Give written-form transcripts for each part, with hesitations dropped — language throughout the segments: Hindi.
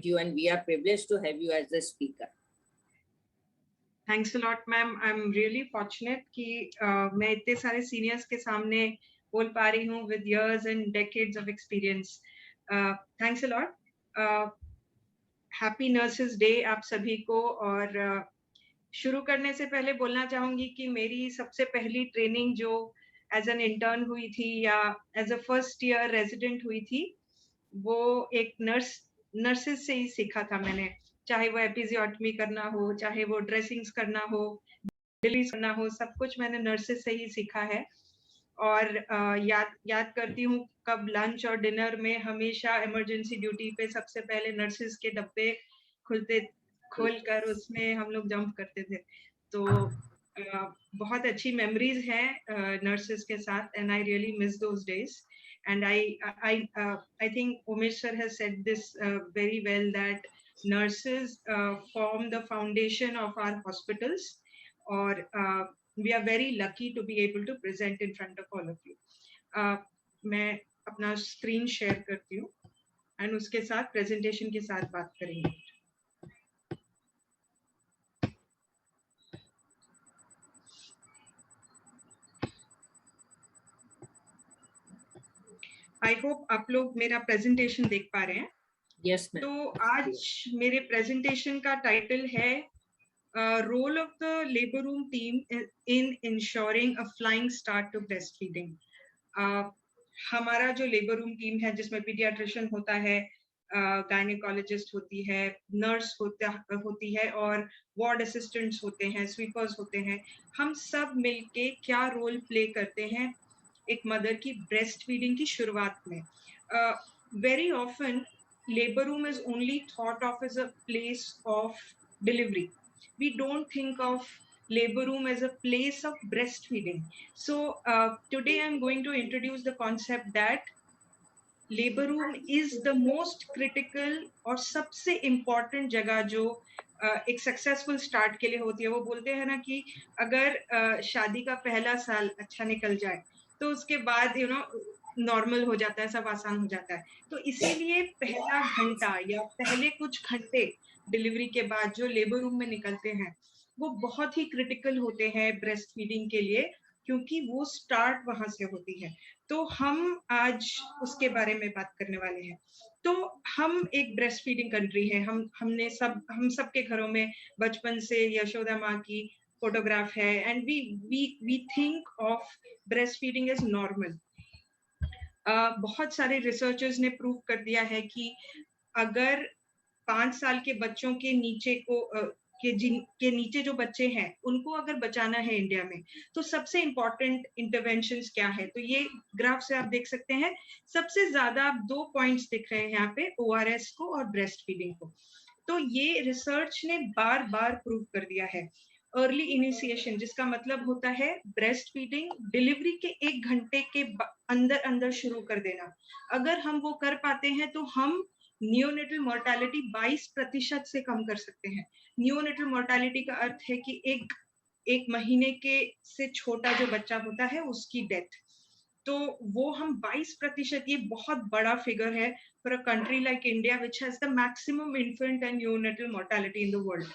invite you, and we are privileged to have you as a speaker. Thanks a lot, ma'am. I'm really fortunate कि मैं इतने सारे seniors के सामने बोल पा रही हूँ with years and decades of experience. Thanks a lot. Happy Nurses Day आप सभी को, और शुरू करने से पहले बोलना चाहूंगी कि मेरी सबसे पहली ट्रेनिंग जो एज एन इंटर्न हुई थी या as a first year resident हुई थी, वो एक नर्सेस से ही सीखा था मैंने। चाहे वो एपिजियोटमी करना हो, चाहे वो ड्रेसिंग्स करना हो, डिलीवरी करना हो, सब कुछ मैंने नर्सेस से ही सीखा है। और याद करती हूँ कब लंच और डिनर में हमेशा इमरजेंसी ड्यूटी पे सबसे पहले नर्सेस के डब्बे खोलकर उसमें हम लोग जंप करते थे। तो बहुत अच्छी मेमोरीज हैं नर्सेस के साथ, and I really miss those days. And I think Umesh sir has said this very well, that nurses form the foundation of our hospitals, or we are very lucky to be able to present in front of all of you. मैं अपना स्क्रीन शेयर करती हूँ एंड उसके साथ प्रेजेंटेशन के साथ बात करेंगे. आई होप आप लोग मेरा प्रेजेंटेशन देख पा रहे हैं. Yes, ma'am. तो आज मेरे प्रेजेंटेशन का टाइटल है role of the labour room team in ensuring a flying start to breastfeeding. हमारा जो लेबर रूम टीम है, जिसमें पीडियाट्रिशियन होता है, गायनेकोलॉजिस्ट होती है, नर्स होती है, और वार्ड असिस्टेंट्स होते हैं, स्वीपर्स होते हैं, हम सब मिलके क्या रोल प्ले करते हैं एक मदर की ब्रेस्ट फीडिंग की शुरुआत में. Very often labour room is only thought of as a place of delivery. We don't think of labor room as a place of breastfeeding. So today I'm going to introduce the concept that labor room is the most critical और सबसे important जगह जो एक सक्सेसफुल स्टार्ट के लिए होती है. वो बोलते हैं ना कि अगर शादी का पहला साल अच्छा निकल जाए तो उसके बाद नॉर्मल हो जाता है, सब आसान हो जाता है. तो इसीलिए पहला घंटा या पहले कुछ घंटे डिलीवरी के बाद जो लेबर रूम में निकलते हैं वो बहुत ही क्रिटिकल होते हैं ब्रेस्ट फीडिंग के लिए, क्योंकि वो स्टार्ट वहां से होती है. तो हम आज उसके बारे में बात करने वाले हैं. तो हम एक ब्रेस्ट फीडिंग कंट्री है. हम सब के घरों में बचपन से यशोदा माँ की फोटोग्राफ है, and we think of breastfeeding as normal. बहुत सारे रिसर्चर्स ने प्रूव कर दिया है कि अगर 5 साल के बच्चों के नीचे जो बच्चे हैं उनको अगर बचाना है इंडिया में, तो सबसे इंपॉर्टेंट इंटरवेंशंस क्या है. तो ये ग्राफ से आप देख सकते हैं, सबसे ज्यादा 2 पॉइंट्स दिख रहे हैं यहाँ पे, ORS को और ब्रेस्ट फीडिंग को. तो ये रिसर्च ने बार बार प्रूव कर दिया है. अर्ली इनिशिएशन, जिसका मतलब होता है ब्रेस्ट फीडिंग डिलीवरी के 1 घंटे के अंदर शुरू कर देना. अगर हम वो कर पाते हैं तो हम नियोनेटल मोर्टालिटी 22% से कम कर सकते हैं. नियोनेटल मोर्टालिटी का अर्थ है कि एक महीने के से छोटा जो बच्चा होता है उसकी डेथ. तो वो हम 22%, ये बहुत बड़ा फिगर है for a country like India which has the maximum infant and neonatal mortality in the world.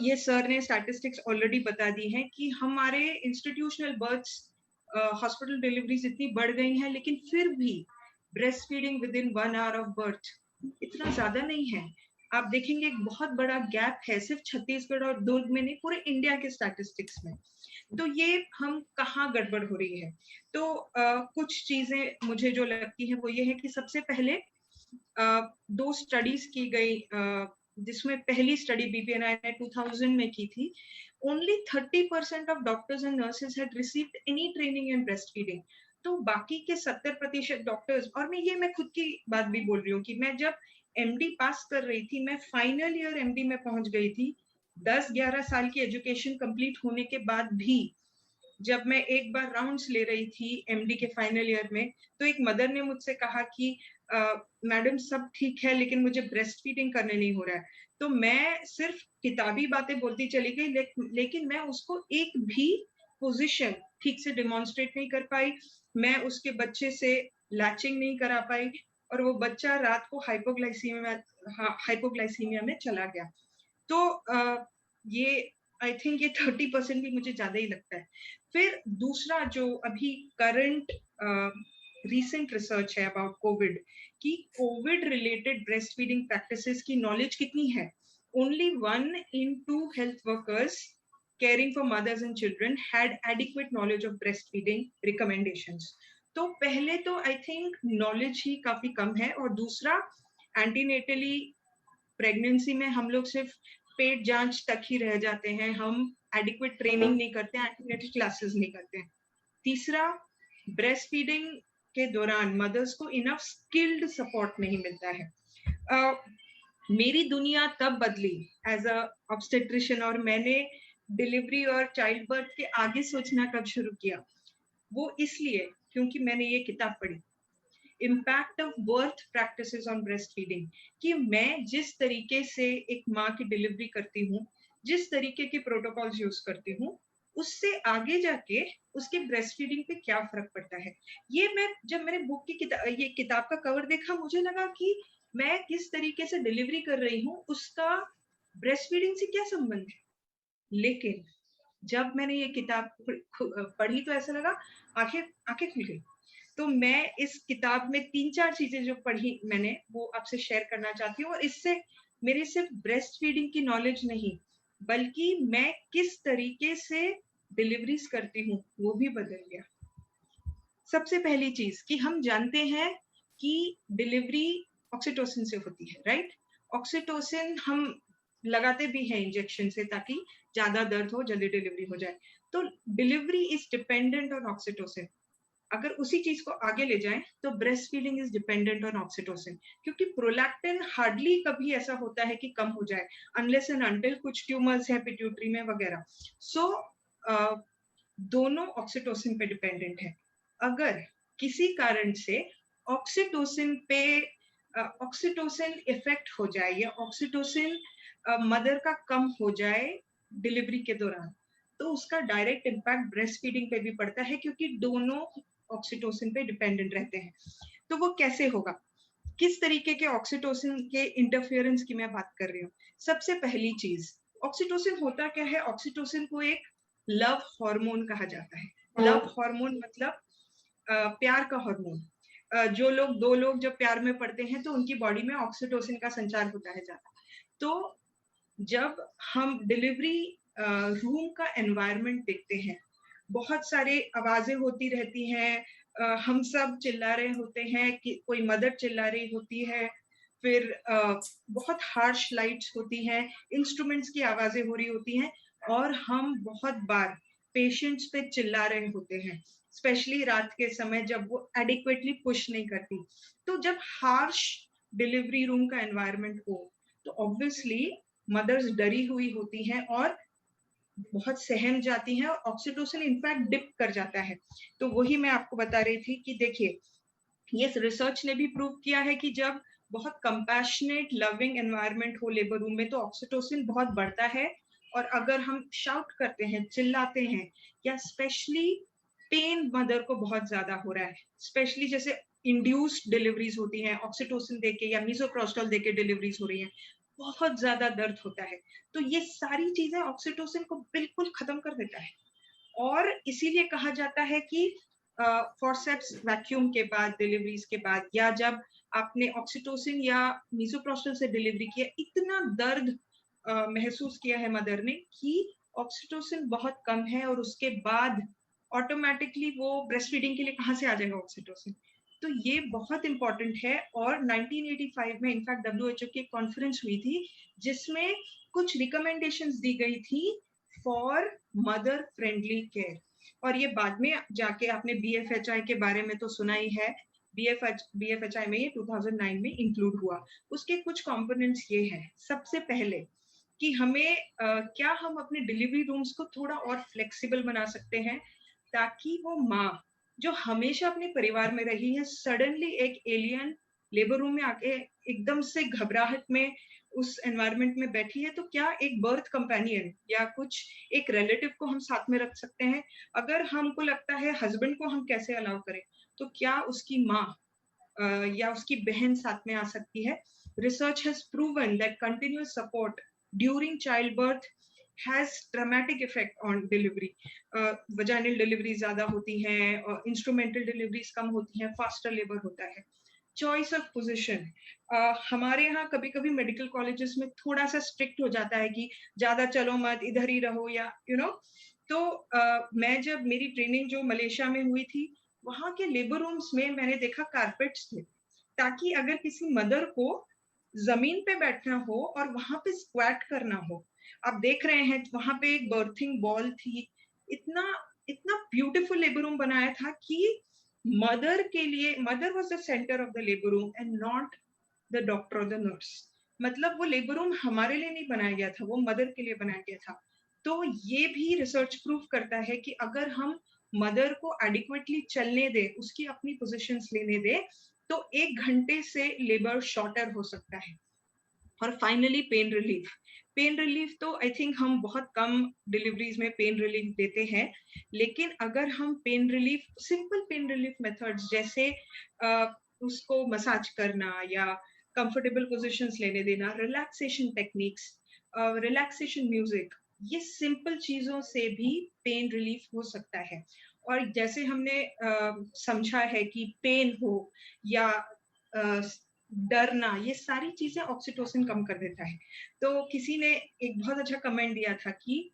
ये सर ने स्टैटिस्टिक्स ऑलरेडी बता दी हैं कि हमारे इंस्टीट्यूशनल बर्थ्स, हॉस्पिटल डिलीवरीज इतनी बढ़ गई हैं, लेकिन फिर भी breast feeding with in 1 hour of birth इतना ज्यादा नहीं है. आप देखेंगे एक बहुत बड़ा गैप है, सिर्फ छत्तीसगढ़ और दुर्ग में नहीं, पूरे इंडिया के स्टैटिस्टिक्स में. तो ये हम कहाँ गड़बड़ हो रही है. तो कुछ चीजें मुझे जो लगती है वो ये है कि सबसे पहले 2 स्टडीज की गई, जिसमें पहली स्टडी BPNI ने 2000 में की थी. Only 30% of doctors and nurses had received any training in breast feeding. तो बाकी के 70% डॉक्टर्स, और मैं खुद की बात भी बोल रही हूँ कि मैं जब MD पास कर रही थी, मैं फाइनल ईयर MD में पहुंच गई थी. 10-11 साल की एजुकेशन कंप्लीट होने के बाद भी जब मैं एक बार राउंड्स ले रही थी MD के फाइनल ईयर में, तो एक मदर ने मुझसे कहा कि मैडम सब ठीक है लेकिन मुझे ब्रेस्ट फीडिंग करने नहीं हो रहा है. तो मैं सिर्फ किताबी बातें बोलती चली गई, लेकिन मैं उसको एक भी पोजीशन ठीक से डिमॉन्स्ट्रेट नहीं कर पाई. मैं उसके बच्चे से लैचिंग नहीं करा पाई. और वो बच्चा रात को हाइपोग्लाइसीमिया में चला गया। तो ये आई थिंक ये 30% भी मुझे ज्यादा ही लगता है। फिर दूसरा जो अभी करंट रिसेंट रिसर्च है अबाउट कोविड, कि Covid related breast feeding practices की नॉलेज कितनी है। Only 1 in 2 health workers caring for mothers and children had adequate knowledge of breastfeeding recommendations. तो पहले तो आई थिंक नॉलेज ही काफी कम है, और दूसरा एंटीनेटली प्रेगनेंसी में हम लोग सिर्फ पेट जांच तक ही रह जाते हैं, हम एडिक्वेट ट्रेनिंग नहीं करते हैं, एंटीनेटल क्लासेस नहीं करते हैं। तीसरा, ब्रेस्ट फीडिंग के दौरान मदर्स को इनफ स्किल्ड सपोर्ट नहीं मिलता है। मेरी दुनिया तब बदली एज अ ऑब्स्टेट्रिशियन, और मैंने डिलीवरी और चाइल्ड बर्थ के आगे सोचना कब शुरू किया, वो इसलिए क्योंकि मैंने ये किताब पढ़ी, impact of birth practices on breast feeding, कि मैं जिस तरीके से एक माँ की डिलीवरी करती हूँ, जिस तरीके के प्रोटोकॉल्स यूज करती हूँ, उससे आगे जाके उसके ब्रेस्ट फीडिंग पे क्या फर्क पड़ता है। ये मैं जब मैंने बुक की ये किताब का कवर देखा, मुझे लगा कि मैं किस तरीके से डिलीवरी कर रही हूँ उसका ब्रेस्ट फीडिंग से क्या संबंध है। लेकिन जब मैंने ये किताब पढ़ी तो ऐसा लगा आंखें आंखें खुल गई। तो मैं इस किताब में 3-4 चीजें जो पढ़ी मैंने, वो आपसे शेयर करना चाहती हूँ, और इससे मेरे सिर्फ ब्रेस्ट फीडिंग की नॉलेज नहीं, बल्कि मैं किस तरीके से डिलीवरीज करती हूँ वो भी बदल गया। सबसे पहली चीज कि हम जानते हैं कि डिलीवरी ऑक्सीटोसिन से होती है, राइट। ऑक्सीटोसिन हम लगाते भी हैं इंजेक्शन से ताकि ज्यादा दर्द हो, जल्दी डिलीवरी हो जाए। तो delivery is dependent on oxytocin. अगर उसी चीज को आगे ले जाएं तो breast feeding is dependent on oxytocin, क्योंकि प्रोलैक्टिन हार्डली कभी ऐसा होता है कि कम हो जाए, अनलेस एंड अनटिल कुछ ट्यूमर्स है पिट्यूटरी में वगैरह। सो दोनों ऑक्सीटोसिन पे डिपेंडेंट है। अगर किसी कारण से ऑक्सीटोसिन पे ऑक्सीटोसिन इफेक्ट हो जाए या ऑक्सीटोसिन मदर का कम हो जाए डिलीवरी के दौरान, तो उसका डायरेक्ट इम्पैक्ट ब्रेस्ट फीडिंग पे भी पड़ता है, क्योंकि दोनों ऑक्सीटोसिन पे डिपेंडेंट रहते हैं। तो वो कैसे होगा, किस तरीके के ऑक्सीटोसिन के इंटरफेरेंस की मैं बात कर रही हूँ। सबसे पहली चीज, ऑक्सीटोसिन होता क्या है। ऑक्सीटोसिन को एक लव हार्मोन कहा जाता है। लव हार्मोन मतलब प्यार का हार्मोन। दो लोग जब प्यार में पड़ते हैं तो उनकी बॉडी में ऑक्सीटोसिन का संचार होता है ज्यादा। तो जब हम डिलीवरी रूम का एनवायरनमेंट देखते हैं, बहुत सारे आवाजें होती रहती हैं, हम सब चिल्ला रहे होते हैं, कि कोई मदर चिल्ला रही होती है, फिर बहुत हार्श लाइट्स होती हैं, इंस्ट्रूमेंट्स की आवाजें हो रही होती हैं, और हम बहुत बार पेशेंट्स पे चिल्ला रहे होते हैं, स्पेशली रात के समय जब वो एडिक्वेटली पुश नहीं करती। तो जब हार्श डिलीवरी रूम का एनवायरनमेंट हो तो ऑब्वियसली मदर्स डरी हुई होती हैं और बहुत सहम जाती हैं, और ऑक्सीटोसिन इनफैक्ट डिप कर जाता है। तो वही मैं आपको बता रही थी कि देखिए, ये रिसर्च ने भी प्रूव किया है कि जब बहुत कंपैशनेट लविंग एनवायरनमेंट हो लेबर रूम में तो ऑक्सीटोसिन बहुत बढ़ता है। और अगर हम शाउट करते हैं, चिल्लाते हैं, या स्पेशली पेन मदर को बहुत ज्यादा हो रहा है, स्पेशली जैसे इंड्यूस्ड डिलीवरीज होती हैं, ऑक्सीटोसिन देके या मीसोप्रोस्टॉल देके डिलीवरीज हो रही हैं, बहुत ज्यादा दर्द होता है। तो ये सारी चीजें ऑक्सीटोसिन को बिल्कुल खत्म कर देता है। और इसीलिए कहा जाता है कि फॉरसेप्स वैक्यूम के बाद, डिलीवरीज के बाद, या जब आपने ऑक्सीटोसिन या मीसोप्रोस्टॉल से डिलीवरी किया, इतना दर्द महसूस किया है मदर ने कि ऑक्सीटोसिन बहुत कम है, और उसके बाद ऑटोमेटिकली वो ब्रेस्ट फीडिंग के लिए कहाँ से आ जाएगा ऑक्सीटोसिन। तो ये बहुत इंपॉर्टेंट है। और 1985 में इनफैक्ट WHO की कॉन्फ्रेंस हुई थी जिसमें कुछ रिकमेंडेशंस दी गई थी फॉर मदर फ्रेंडली केयर। और ये बाद में जाके आपने BFHI के बारे में तो सुना ही है, BFHI में ये 2009 में इंक्लूड हुआ। उसके कुछ कंपोनेंट्स ये हैं। सबसे पहले कि हमें क्या हम अपने डिलीवरी रूम्स को थोड़ा और फ्लेक्सिबल बना सकते हैं, ताकि वो माँ जो हमेशा अपने परिवार में रही है, सडनली एक एलियन लेबर रूम में आके एकदम से घबराहट में उस एनवायरनमेंट में बैठी है, तो क्या एक बर्थ कंपेनियन या कुछ एक रिलेटिव को हम साथ में रख सकते हैं। अगर हमको लगता है हस्बैंड को हम कैसे अलाउ करें, तो क्या उसकी माँ या उसकी बहन साथ में आ सकती है. Research has proven that continuous support during childbirth has dramatic effect on delivery. Vaginal delivery ज़्यादा होती हैं और instrumental deliveries कम होती हैं, faster labor होता है. Choice of position. हमारे यहाँ कभी-कभी मेडिकल कॉलेजेस में थोड़ा सा स्ट्रिक्ट हो जाता है कि ज़्यादा चलो मत, इधर ही रहो या तो मैं जब मेरी ट्रेनिंग जो मलेशिया में हुई थी, वहाँ के लेबर रूम्स में मैंने देखा कारपेट्स थे, ताकि अगर किसी मदर को जमीन पे बैठना हो और वहां पे स्क्वाट करना हो. आप देख रहे हैं वहां पे एक बर्थिंग बॉल थी. इतना इतना ब्यूटीफुल लेबर रूम बनाया था कि मदर के लिए, mother was the centre of the labour room and not the doctor और द नर्स. मतलब वो लेबर रूम हमारे लिए नहीं बनाया गया था, वो मदर के लिए बनाया गया था. तो ये भी रिसर्च प्रूव करता है कि अगर हम मदर को एडिक्वेटली चलने दे, उसकी अपनी पोजीशंस लेने दे, तो 1 घंटे से लेबर शॉर्टर हो सकता है. और finally pain relief. Pain relief तो आई थिंक हम बहुत कम डिलीवरीज में पेन रिलीफ देते हैं, लेकिन अगर हम pain relief, simple pain relief methods जैसे उसको मसाज करना या कंफर्टेबल पोजीशंस लेने देना, रिलैक्सेशन टेक्निक्स, रिलैक्सेशन म्यूजिक, ये सिंपल चीजों से भी पेन रिलीफ हो सकता है. और जैसे हमने समझा है कि पेन हो या डरना, ये सारी चीजें ऑक्सीटोसिन कम कर देता है. तो किसी ने एक बहुत अच्छा कमेंट दिया था कि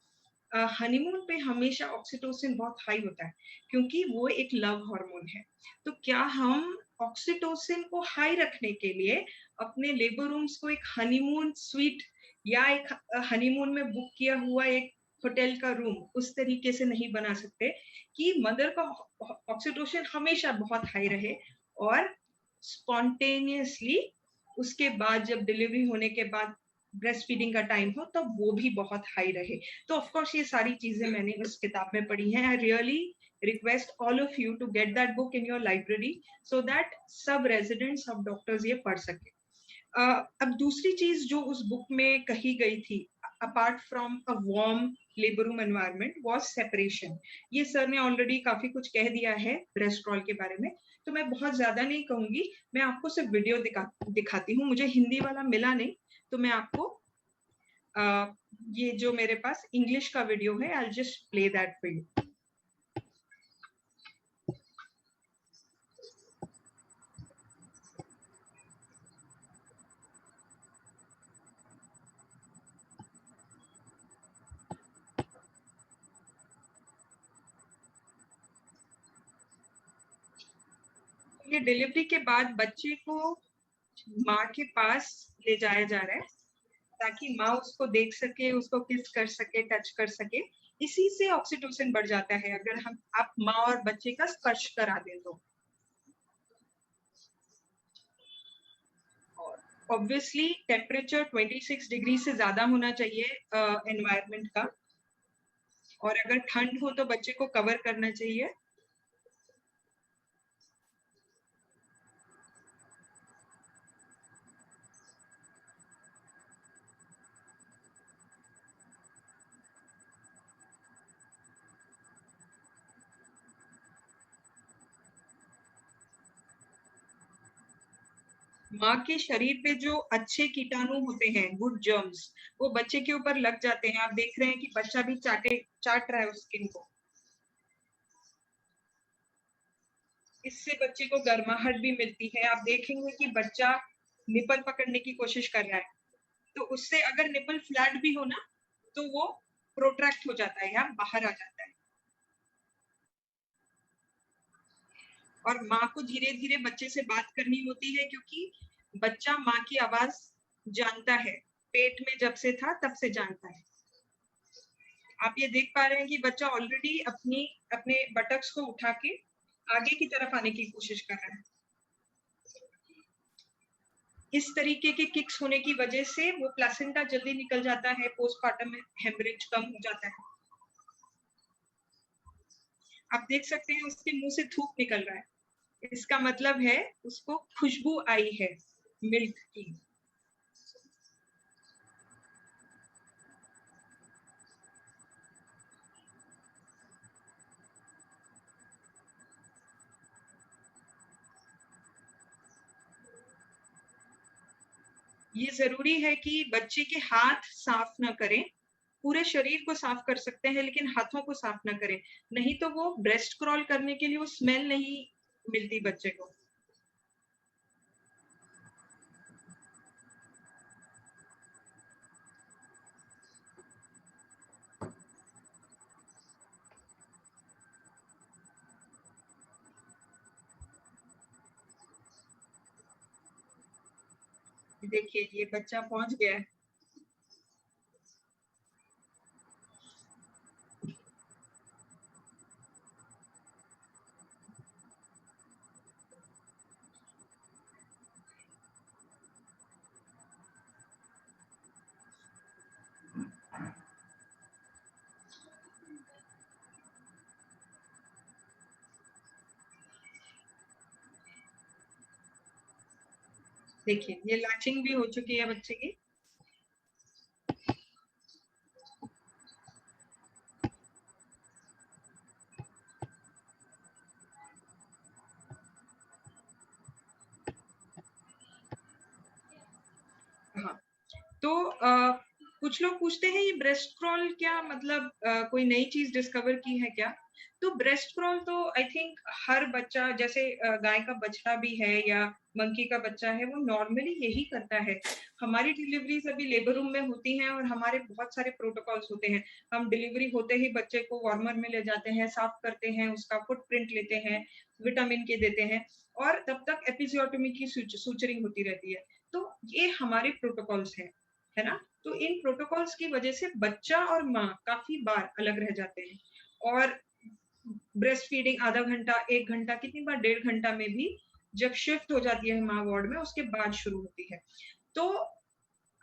हनीमून पे हमेशा ऑक्सीटोसिन बहुत हाई होता है क्योंकि वो एक लव हार्मोन है. तो क्या हम ऑक्सीटोसिन को हाई रखने के लिए अपने लेबर रूम्स को एक हनीमून स्वीट या एक हनीमून में बुक किया हुआ एक होटल का रूम उस तरीके से नहीं बना सकते कि मदर का ऑक्सीटोसिन हमेशा बहुत हाई रहे और स्पॉन्टेनियसली उसके बाद जब डिलीवरी होने के बाद ब्रेस्ट फीडिंग का टाइम हो तब वो भी बहुत हाई रहे. तो ऑफ कोर्स ये सारी चीजें मैंने उस किताब में पढ़ी हैं. I really request all of you to get that book in your library so that सब रेजिडेंट्स ऑफ डॉक्टर्स ये पढ़ सके. अब दूसरी चीज जो उस बुक में कही गई थी, apart from a warm labour room environment, was separation. ये सर ने ऑलरेडी काफी कुछ कह दिया है ब्रेस्ट रोल के बारे में, तो मैं बहुत ज्यादा नहीं कहूंगी. मैं आपको सिर्फ वीडियो दिखाती हूँ. मुझे हिंदी वाला मिला नहीं, तो मैं आपको ये जो मेरे पास इंग्लिश का वीडियो है, I will just play that for you. ये डिलीवरी के बाद बच्चे को माँ के पास ले जाया जा रहा है ताकि माँ उसको देख सके, उसको किस कर सके, टच कर सके. इसी से ऑक्सीटोसिन बढ़ जाता है अगर हम आप माँ और बच्चे का स्पर्श करा दें तो. ऑब्वियसली टेम्परेचर 26 डिग्री से ज्यादा होना चाहिए एनवायरनमेंट का, और अगर ठंड हो तो बच्चे को कवर करना चाहिए. माँ के शरीर पे जो अच्छे कीटाणु होते हैं, गुड जर्म्स, वो बच्चे के ऊपर लग जाते हैं. आप देख रहे हैं कि बच्चा भी चाट रहा है उस स्किन को. इससे बच्चे को गर्माहट भी मिलती है. आप देखेंगे कि बच्चा निपल पकड़ने की कोशिश कर रहा है, तो उससे अगर निपल फ्लैट भी हो ना, तो वो प्रोट्रैक्ट हो जाता है या बाहर आ जाता है. और माँ को धीरे धीरे बच्चे से बात करनी होती है क्योंकि बच्चा माँ की आवाज जानता है. पेट में जब से था तब से जानता है. आप ये देख पा रहे हैं कि बच्चा ऑलरेडी अपने बटक्स को उठा के आगे की तरफ आने की कोशिश कर रहा है. इस तरीके के किक्स होने की वजह से वो प्लेसेंटा जल्दी निकल जाता है, पोस्टमार्टम में हेमरेज कम हो जाता है. आप देख सकते हैं उसके मुंह से थूक निकल रहा है. इसका मतलब है उसको खुशबू आई है मिल्क की. ये जरूरी है कि बच्चे के हाथ साफ ना करें, पूरे शरीर को साफ कर सकते हैं लेकिन हाथों को साफ ना करें, नहीं तो वो ब्रेस्ट क्रॉल करने के लिए वो स्मेल नहीं मिलती बच्चे को। देखिए ये बच्चा पहुंच गया है। देखिए ये लैचिंग भी हो चुकी है बच्चे की। हाँ, तो कुछ लोग पूछते हैं ये ब्रेस्ट क्रॉल क्या मतलब कोई नई चीज डिस्कवर की है क्या? तो ब्रेस्ट क्रॉल तो आई थिंक हर बच्चा, जैसे गाय का बछड़ा भी है या मंकी का बच्चा है, वो नॉर्मली यही करता है। हमारी डिलीवरीज अभी लेबर रूम में होती हैं और हमारे बहुत सारे प्रोटोकॉल्स होते हैं। हम डिलीवरी होते ही बच्चे को वार्मर में ले जाते हैं, साफ करते हैं, उसका फुटप्रिंट लेते हैं, विटामिन के देते हैं, और तब तक एपिजियोटोमी की सूचरिंग होती रहती है। तो ये हमारे प्रोटोकॉल्स हैं, है ना? तो इन प्रोटोकॉल्स की वजह से बच्चा और माँ काफी बार अलग रह जाते हैं, और ब्रेस्ट फीडिंग आधा घंटा, 1 घंटा, कितनी बार 1.5 घंटा में भी जब शिफ्ट हो जाती है माँ वार्ड में, उसके बाद शुरू होती है। तो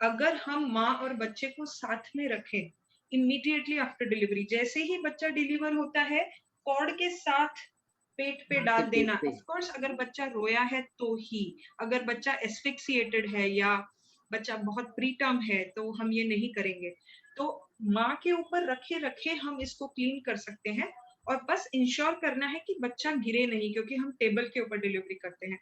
अगर हम माँ और बच्चे को साथ में रखें इमीडिएटली आफ्टर डिलीवरी, जैसे ही बच्चा डिलीवर होता है, कॉर्ड के साथ पेट पे हाँ, डाल के देना। पेट पे। ऑफ कोर्स अगर बच्चा रोया है तो ही, अगर बच्चा एस्फिक्सिएटेड है या बच्चा बहुत प्रीटर्म है तो हम ये नहीं करेंगे। तो माँ के ऊपर रखे रखे हम इसको क्लीन कर सकते हैं, और बस इंश्योर करना है कि बच्चा गिरे नहीं, क्योंकि हम टेबल के ऊपर डिलीवरी करते हैं।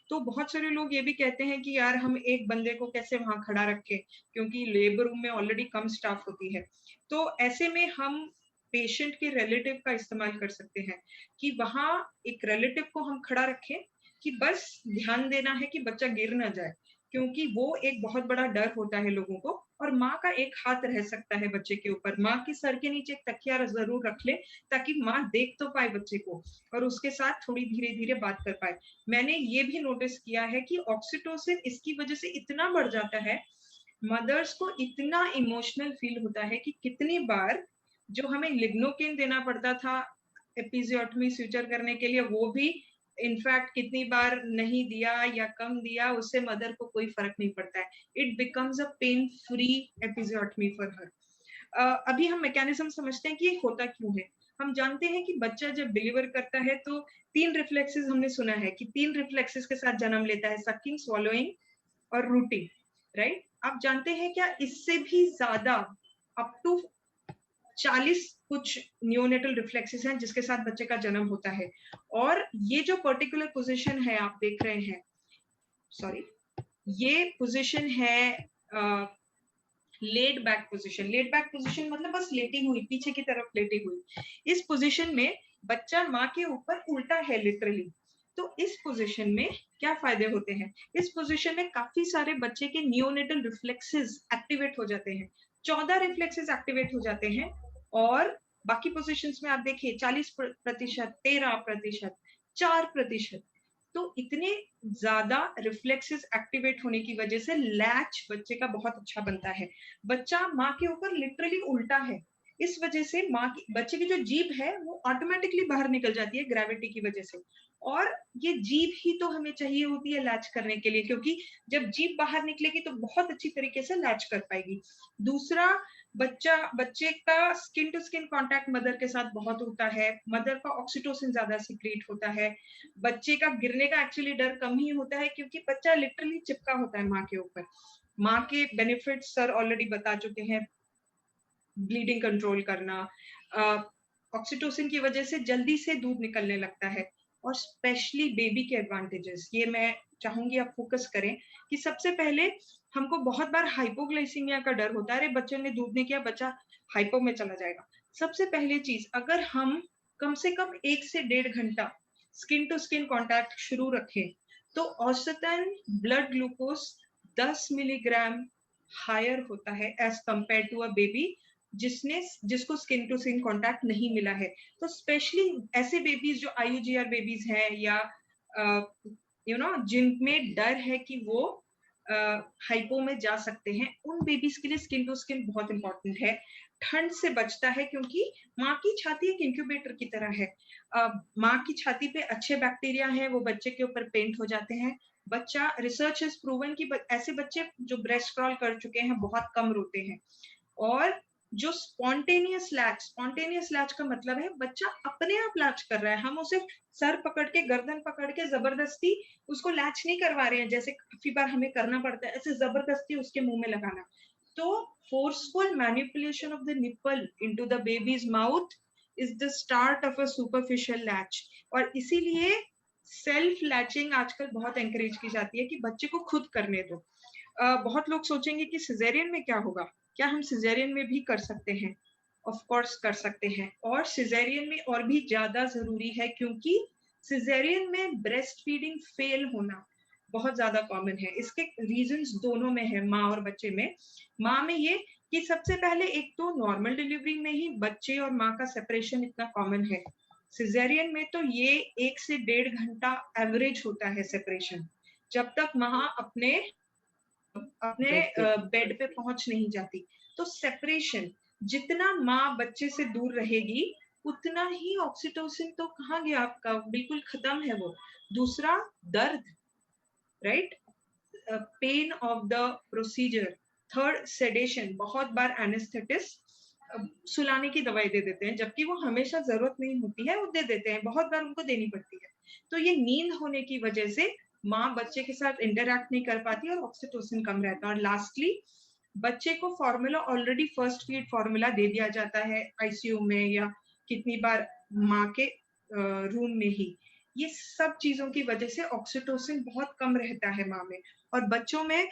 तो बहुत सारे लोग ये भी कहते हैं कि यार हम एक बंदे को कैसे वहां खड़ा रखें, क्योंकि लेबर रूम में ऑलरेडी कम स्टाफ होती है। तो ऐसे में हम पेशेंट के रिलेटिव का इस्तेमाल कर सकते हैं, कि वहां एक रिलेटिव को हम खड़ा रखें, कि बस ध्यान देना है कि बच्चा गिर ना जाए, क्योंकि वो एक बहुत बड़ा डर होता है लोगों को। और माँ का एक हाथ रह सकता है बच्चे के ऊपर, माँ के सर के नीचे एक तकिया जरूर रख ले, ताकि माँ देख तो पाए बच्चे को और उसके साथ थोड़ी धीरे धीरे बात कर पाए। मैंने ये भी नोटिस किया है कि ऑक्सीटोसिन इसकी वजह से इतना बढ़ जाता है, मदर्स को इतना इमोशनल फील होता है कि कितनी बार जो हमें लिग्नोकेन देना पड़ता था एपिजियोटमी स्यूचर करने के लिए, वो भी इनफैक्ट कितनी बार नहीं दिया या कम दिया, उससे मदर को कोई फर्क नहीं पड़ता है। It becomes a pain free episiotomy for her. अभी हम मैकेनिज्म समझते हैं कि ये होता क्यों है। हम जानते हैं कि बच्चा जब डिलीवर करता है तो 3 रिफ्लेक्सेस, हमने सुना है कि 3 रिफ्लेक्सेस के साथ जन्म लेता है, सकिंग, स्वॉलोइंग और रूटिंग, राइट? आप जानते हैं क्या इससे भी ज्यादा, अप टू 40 कुछ नियोनेटल रिफ्लेक्सेस हैं जिसके साथ बच्चे का जन्म होता है। और ये जो पर्टिकुलर पोजीशन है आप देख रहे हैं, सॉरी, ये पोजीशन है laid back position. Laid back position मतलब बस लेटी हुई, पीछे की तरफ लेटी हुई। इस पोजीशन में बच्चा माँ के ऊपर उल्टा है लिटरली। तो इस पोजीशन में क्या फायदे होते हैं? इस पोजीशन में काफी सारे बच्चे के नियोनेटल रिफ्लेक्सेस एक्टिवेट हो जाते हैं, 14 रिफ्लेक्सेस एक्टिवेट हो जाते हैं। और बाकी पोजीशंस में आप देखिए 40%, 13%, 4%। तो इतने ज्यादा रिफ्लेक्सेस एक्टिवेट होने की वजह से लैच बच्चे का बहुत अच्छा बनता है। बच्चा माँ के ऊपर लिटरली उल्टा है, इस वजह से माँ की, बच्चे की जो जीभ है वो ऑटोमेटिकली बाहर निकल जाती है ग्रेविटी की वजह से। और ये जीभ ही तो हमें चाहिए होती है लैच करने के लिए, क्योंकि जब जीभ बाहर निकलेगी तो बहुत अच्छी तरीके से लैच कर पाएगी। दूसरा, बच्चे का skin to skin contact mother के साथ बहुत होता है, मदर का ऑक्सीटोसिन ज्यादा सीक्रेट होता है। बच्चे का गिरने का एक्चुअली डर कम ही होता है, क्योंकि बच्चा लिटरली चिपका होता है माँ के ऊपर। माँ के बेनिफिट्स सर ऑलरेडी बता चुके हैं, ब्लीडिंग कंट्रोल करना, ऑक्सीटोसिन की वजह से जल्दी से दूध निकलने लगता है, और स्पेशली बेबी के एडवांटेजेस, ये मैं चाहूंगी आप फोकस करें कि सबसे पहले हमको बहुत बार हाइपोग्लाइसीमिया का डर होता है, अरे बच्चे ने दूध नहीं किया, बच्चा हाइपो में चला जाएगा। सबसे पहली चीज, अगर हम कम से कम 1 से 1.5 घंटा स्किन टू स्किन कांटेक्ट शुरू रखें तो औसतन ब्लड ग्लूकोज 10 मिलीग्राम हायर होता है as compared to a baby जिसको स्किन टू स्किन कांटेक्ट नहीं मिला है। तो स्पेशली ऐसे बेबीज जो IUGR बेबीज हैं या जिनमें डर है कि वो हाइपो में जा सकते हैं, उन बेबीज के लिए स्किन टू स्किन बहुत इंपॉर्टेंट है। ठंड से बचता है क्योंकि माँ की छाती एक इंक्यूबेटर की तरह है। माँ की छाती पे अच्छे बैक्टीरिया हैं, वो बच्चे के ऊपर पेंट हो जाते हैं। बच्चा, रिसर्च इज प्रूवन कि ऐसे बच्चे जो ब्रेस्ट क्रॉल कर चुके हैं बहुत कम रोते हैं। और जो स्पॉन्टेनियस लैच का मतलब है बच्चा अपने आप लैच कर रहा है, हम उसे सर पकड़ के गर्दन पकड़ के जबरदस्ती उसको लैच नहीं करवा रहे हैं जैसे काफी बार हमें करना पड़ता है, ऐसे जबरदस्ती उसके मुंह में लगाना। तो forceful manipulation of the nipple into the baby's mouth is the start of a superficial latch। और इसीलिए सेल्फ लैचिंग आजकल बहुत एंकरेज की जाती है कि बच्चे को खुद करने दो। बहुत लोग सोचेंगे कि सिजेरियन में क्या होगा, क्या हम सिजेरियन में भी कर सकते हैं? ऑफ कोर्स कर सकते हैं, और सिजेरियन में और भी ज्यादा जरूरी है क्योंकि सिजेरियन में ब्रेस्ट फीडिंग फेल होना बहुत ज्यादा कॉमन है। इसके रीजंस दोनों में है, माँ और बच्चे में। माँ में ये कि सबसे पहले एक तो नॉर्मल डिलीवरी में ही बच्चे और माँ का सेपरेशन इतना कॉमन है। सिजेरियन में तो ये 1 से 1.5 घंटा एवरेज होता है सेपरेशन, जब तक माँ अपने अपने बेड पे पहुंच नहीं जाती। तो सेपरेशन, जितना माँ बच्चे से दूर रहेगी उतना ही ऑक्सीटोसिन तो कहाँ गया आपका, बिल्कुल खत्म है वो। दूसरा, दर्द, right, pain of the procedure. Third, sedation, बहुत बार एनेस्थेटिस्ट सुलाने की दवाई दे देते हैं जबकि वो हमेशा जरूरत नहीं होती है, वो दे देते हैं, बहुत बार उनको देनी पड़ती है। तो ये नींद होने की वजह से माँ बच्चे के साथ इंटरैक्ट नहीं कर पाती और ऑक्सीटोसिन कम रहता है। और लास्टली, बच्चे को formula already first feed formula दे दिया जाता है आईसीयू में या कितनी बार माँ के रूम में ही। ये सब चीजों की वजह से ऑक्सीटोसिन बहुत कम रहता है माँ में। और बच्चों में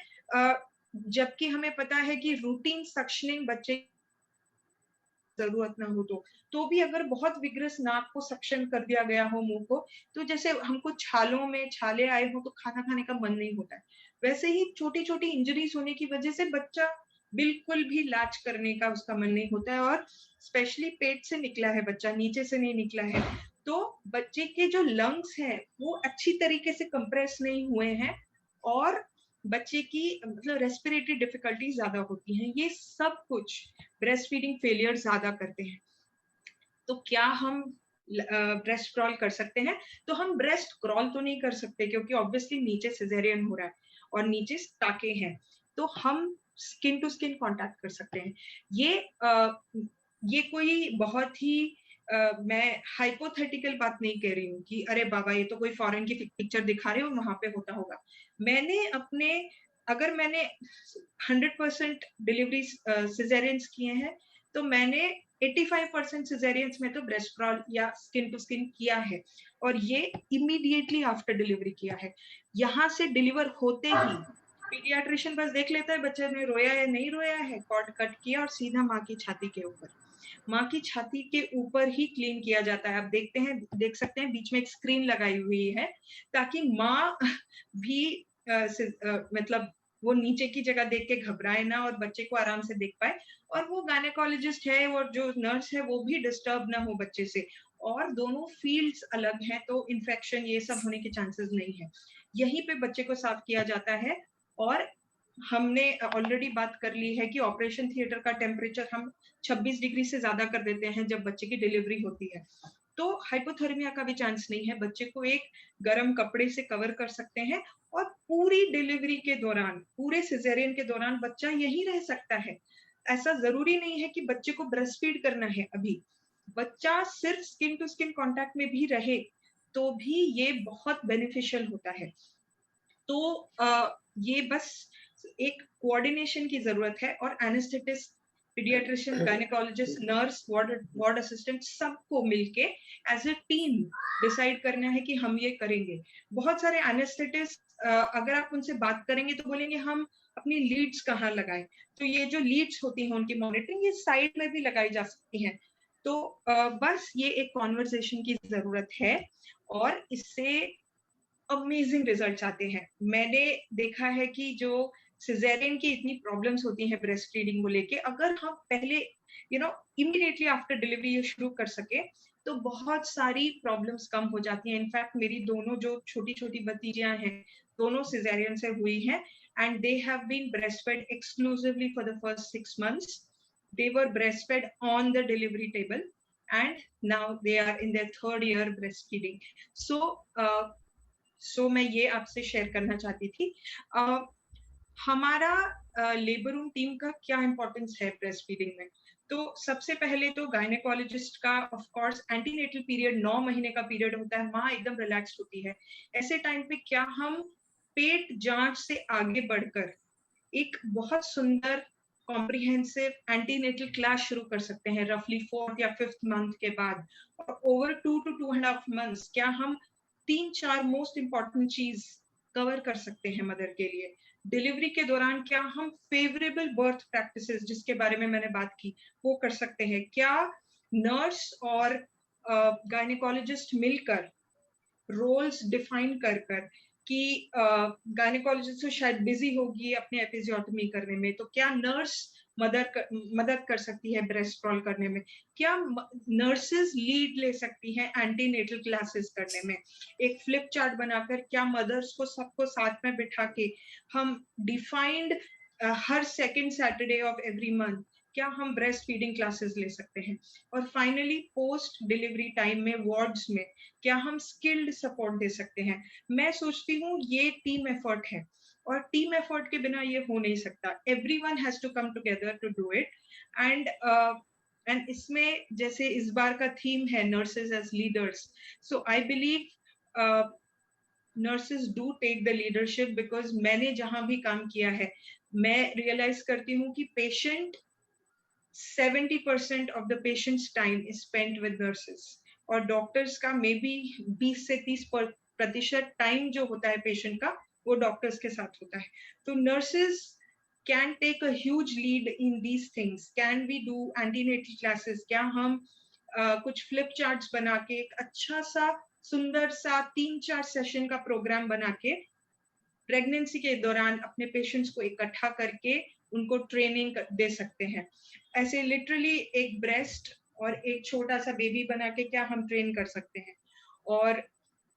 जबकि हमें पता है कि रूटीन सक्शनिंग बच्चे जरूरत ना हो तो भी अगर बहुत विग्रस नाक को सक्शन कर दिया गया हो मुंह को, तो जैसे हमको छालों में छाले आए हो तो खाना खाने का मन नहीं होता है, वैसे ही छोटी छोटी इंजरीज होने की वजह से बच्चा बिल्कुल भी लैच करने का उसका मन नहीं होता है। और स्पेशली पेट से निकला है बच्चा, नीचे से नहीं निकला है, तो बच्चे के जो लंग्स हैं वो अच्छी तरीके से कंप्रेस नहीं हुए हैं और बच्चे की मतलब रेस्पिरेटरी डिफिकल्टी ज्यादा होती हैं। ये सब कुछ ब्रेस्ट फीडिंग फेलियर ज्यादा करते हैं। तो क्या हम ब्रेस्ट क्रॉल कर सकते हैं? तो हम ब्रेस्ट क्रॉल तो नहीं कर सकते क्योंकि ऑब्वियसली नीचे सिजेरियन हो रहा है और नीचे टाके हैं, तो हम स्किन टू स्किन कांटेक्ट कर सकते हैं। ये कोई बहुत ही मैं हाइपोथेटिकल बात नहीं कह रही हूँ कि अरे बाबा ये तो कोई फॉरेन की पिक्चर दिखा रहे हो वहां पे होता होगा। अगर मैंने 100% डिलीवरी सिजेरियंस किए हैं तो मैंने 85% सिजेरियंस में तो ब्रेस्ट क्रॉल या स्किन टू स्किन किया है, और ये इमीडिएटली आफ्टर डिलीवरी किया है। यहाँ से डिलीवर होते ही पीडियाट्रिशियन बस देख लेता है बच्चे ने रोया या नहीं रोया है, कॉर्ड कट किया और सीधा माँ की छाती के ऊपर, माँ की छाती के ऊपर ही क्लीन किया जाता है। आप देख सकते हैं बीच में एक स्क्रीन लगाई हुई है ताकि माँ भी मतलब वो नीचे की जगह देख के घबराए ना और बच्चे को आराम से देख पाए, और वो गायनेकोलॉजिस्ट है और जो नर्स है वो भी डिस्टर्ब ना हो बच्चे से। और दोनों फील्ड्स अलग हैं तो इन्फेक्शन ये सब होने के चांसेस नहीं है। यहीं पे बच्चे को साफ किया जाता है। और हमने ऑलरेडी बात कर ली है कि ऑपरेशन थिएटर का टेम्परेचर हम 26 डिग्री से ज्यादा कर देते हैं जब बच्चे की डिलीवरी होती है, तो हाइपोथर्मिया का भी चांस नहीं है। बच्चे को एक गर्म कपड़े से कवर कर सकते हैं और पूरी डिलीवरी के दौरान, पूरे सिजेरियन के दौरान बच्चा यही रह सकता है। ऐसा जरूरी नहीं है कि बच्चे को ब्रेस्ट फीड करना है, अभी बच्चा सिर्फ स्किन टू स्किन कांटेक्ट में भी रहे तो भी ये बहुत बेनिफिशियल होता है। तो ये बस एक कोऑर्डिनेशन की जरूरत है और anaesthetist paediatrician, gynaecologist, nurse, ward assistant, सबको मिलके एज ए टीम डिसाइड करना है कि हम ये करेंगे। बहुत सारे एनेस्थेटिस्ट अगर आप उनसे बात करेंगे तो बोलेंगे हम अपनी लीड्स कहाँ लगाएं। तो ये जो लीड्स होती हैं उनकी मॉनिटरिंग ये साइड में भी लगाई जा सकती है। तो बस ये एक कॉन्वर्सेशन की जरूरत है और इससे अमेजिंग रिजल्ट्स आते हैं। मैंने देखा है कि जो सिजेरियन की इतनी प्रॉब्लम्स होती हैं ब्रेस्ट फीडिंग को लेके, अगर हम पहले इमीडिएटली आफ्टर डिलीवरी ये शुरू कर सके तो बहुत सारी प्रॉब्लम्स कम हो जाती हैं। इनफैक्ट मेरी दोनों जो छोटी छोटी भतीजियां हैं दोनों सिजेरियन से हुई हैं and they have been breastfed exclusively for the first 6 months. They were breastfed on the delivery table and now they are in their 3rd year breastfeeding. So मैं ये आपसे शेयर करना चाहती थी। हमारा लेबर रूम टीम का क्या इंपॉर्टेंस है ब्रेस्ट फीडिंग में। तो सबसे पहले तो गायनेकोलॉजिस्ट का ऑफ कोर्स एंटीनेटल पीरियड 9 महीने का पीरियड होता है, माँ एकदम रिलैक्स्ड होती है। ऐसे टाइम पे क्या हम पेट जांच से आगे बढ़कर एक बहुत सुंदर कॉम्प्रिहेंसिव एंटीनेटल क्लास शुरू कर सकते हैं रफली 4th या 5th मंथ के बाद। और ओवर 2 to 2.5 months क्या हम 3-4 मोस्ट इंपॉर्टेंट चीज कवर कर सकते हैं मदर के लिए। डिलीवरी के दौरान क्या हम फेवरेबल बर्थ प्रैक्टिसेस जिसके बारे में मैंने बात की वो कर सकते हैं। क्या नर्स और गायनेकोलॉजिस्ट मिलकर रोल्स डिफाइन कर कि गायनेकोलॉजिस्ट तो शायद बिजी होगी अपने एपिजियोटमी करने में, तो क्या नर्स मदद कर सकती है ब्रेस्ट क्रॉल करने में। क्या नर्सेज लीड ले सकती हैं एंटीनेटल क्लासेस करने में। एक फ्लिप चार्ट बनाकर क्या मदर्स को सबको साथ में बिठा के हम defined her second Saturday of every month क्या हम ब्रेस्ट फीडिंग क्लासेस ले सकते हैं। और फाइनली पोस्ट डिलीवरी टाइम में वार्ड्स में क्या हम स्किल्ड सपोर्ट दे सकते हैं। मैं सोचती हूँ ये टीम एफर्ट है और टीम एफर्ट के बिना ये हो नहीं सकता। Everyone has to come together to do it and इसमें जैसे इस बार का थीम है nurses as leaders, so I believe nurses do take the leadership because मैंने जहां भी काम किया है मैं रियलाइज करती हूँ कि patient 70% of the patient's time is spent with nurses और डॉक्टर्स का मे बी 20 से 30% टाइम जो होता है पेशेंट का वो डॉक्टर्स के साथ होता है। तो nurses can take a huge lead in these things. Can we do antenatal classes? क्या हम कुछ फ्लिप चार्ट्स बना के एक अच्छा सा सुंदर सा 3-4 सेशन का प्रोग्राम बना के प्रेगनेंसी के दौरान अपने पेशेंट्स को इकट्ठा करके उनको ट्रेनिंग दे सकते हैं। ऐसे लिटरली एक ब्रेस्ट और एक छोटा सा बेबी बना के क्या हम ट्रेन कर सकते हैं। और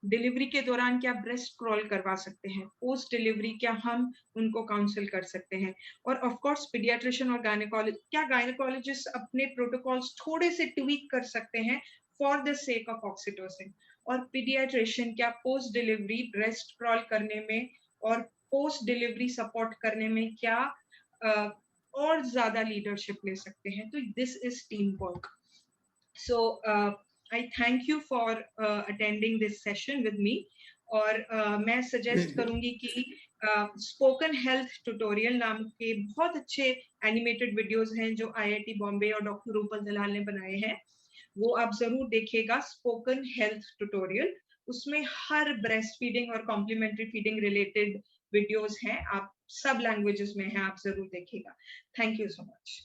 डिलीवरी के दौरान क्या ब्रेस्ट क्रॉल करवा सकते हैं, पोस्ट डिलीवरी क्या हम उनको काउंसिल कर सकते हैं। और ऑफ कोर्स पीडियाट्रिशियन और गायनेकोलॉजिस्ट अपने प्रोटोकॉल्स थोड़े से ट्वीक कर सकते हैं for the sake of oxytocin. और पीडियाट्रिशियन क्या पोस्ट डिलीवरी ब्रेस्ट क्रॉल करने में और पोस्ट डिलीवरी सपोर्ट करने में क्या और ज्यादा लीडरशिप ले सकते हैं। तो this is team work. So I thank you for attending this session with me और मैं सजेस्ट करूंगी कि स्पोकन हेल्थ ट्यूटोरियल नाम के बहुत अच्छे एनिमेटेड वीडियोस हैं जो IIT बॉम्बे और डॉक्टर रूपल दलाल ने बनाए हैं, वो आप जरूर देखिएगा। स्पोकन हेल्थ ट्यूटोरियल उसमें हर ब्रेस्ट फीडिंग और कॉम्प्लीमेंट्री फीडिंग रिलेटेड वीडियोस हैं, आप सब लैंग्वेजेस में हैं, आप जरूर देखिएगा। Thank you so much.